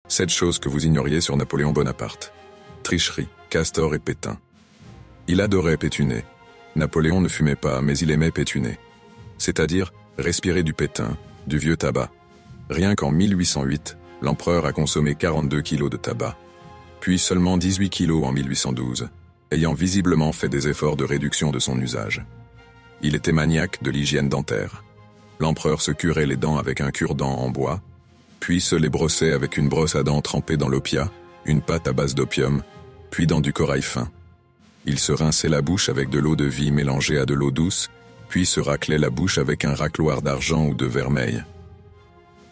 7 choses que vous ignoriez sur Napoléon Bonaparte. Tricherie, Castor et Pétain. Il adorait pétuner. Napoléon ne fumait pas, mais il aimait pétuner. C'est-à-dire respirer du pétain, du vieux tabac. Rien qu'en 1808, l'empereur a consommé 42 kilos de tabac. Puis seulement 18 kilos en 1812, ayant visiblement fait des efforts de réduction de son usage. Il était maniaque de l'hygiène dentaire. L'empereur se curait les dents avec un cure-dent en bois, puis se les brossait avec une brosse à dents trempée dans l'opiat, une pâte à base d'opium, puis dans du corail fin. Il se rinçait la bouche avec de l'eau de vie mélangée à de l'eau douce, puis se raclait la bouche avec un racloir d'argent ou de vermeil.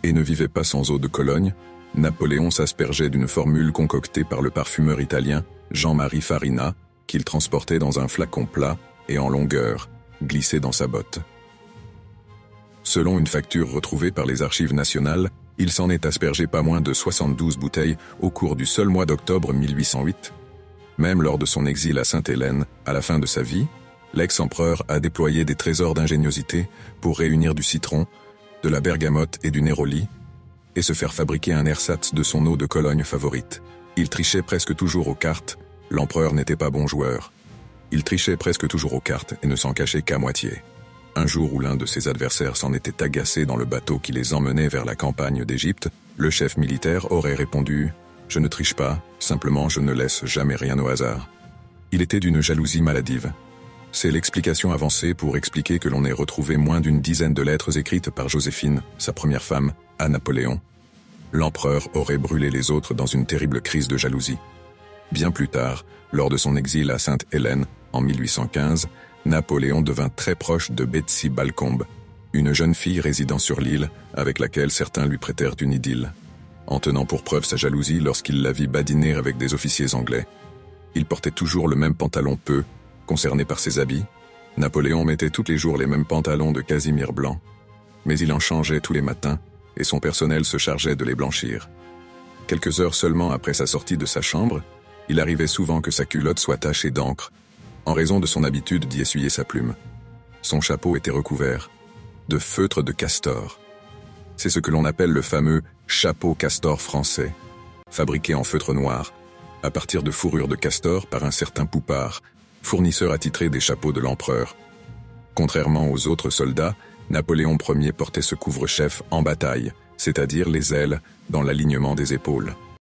Et ne vivait pas sans eau de Cologne, Napoléon s'aspergeait d'une formule concoctée par le parfumeur italien Jean-Marie Farina, qu'il transportait dans un flacon plat et en longueur, glissé dans sa botte. Selon une facture retrouvée par les archives nationales, il s'en est aspergé pas moins de 72 bouteilles au cours du seul mois d'octobre 1808. Même lors de son exil à Sainte-Hélène, à la fin de sa vie, l'ex-empereur a déployé des trésors d'ingéniosité pour réunir du citron, de la bergamote et du néroli, et se faire fabriquer un ersatz de son eau de Cologne favorite. Il trichait presque toujours aux cartes, l'empereur n'était pas bon joueur. Il trichait presque toujours aux cartes et ne s'en cachait qu'à moitié. Un jour où l'un de ses adversaires s'en était agacé dans le bateau qui les emmenait vers la campagne d'Égypte, le chef militaire aurait répondu « Je ne triche pas, simplement je ne laisse jamais rien au hasard ». Il était d'une jalousie maladive. C'est l'explication avancée pour expliquer que l'on ait retrouvé moins d'une dizaine de lettres écrites par Joséphine, sa première femme, à Napoléon. L'empereur aurait brûlé les autres dans une terrible crise de jalousie. Bien plus tard, lors de son exil à Sainte-Hélène, en 1815, Napoléon devint très proche de Betsy Balcombe, une jeune fille résidant sur l'île, avec laquelle certains lui prêtèrent une idylle, en tenant pour preuve sa jalousie lorsqu'il la vit badiner avec des officiers anglais. Il portait toujours le même pantalon peu, concerné par ses habits. Napoléon mettait tous les jours les mêmes pantalons de casimir blanc, mais il en changeait tous les matins, et son personnel se chargeait de les blanchir. Quelques heures seulement après sa sortie de sa chambre, il arrivait souvent que sa culotte soit tachée d'encre, en raison de son habitude d'y essuyer sa plume. Son chapeau était recouvert de feutre de castor. C'est ce que l'on appelle le fameux chapeau castor français, fabriqué en feutre noir, à partir de fourrure de castor par un certain Poupart, fournisseur attitré des chapeaux de l'empereur. Contrairement aux autres soldats, Napoléon Ier portait ce couvre-chef en bataille, c'est-à-dire les ailes dans l'alignement des épaules.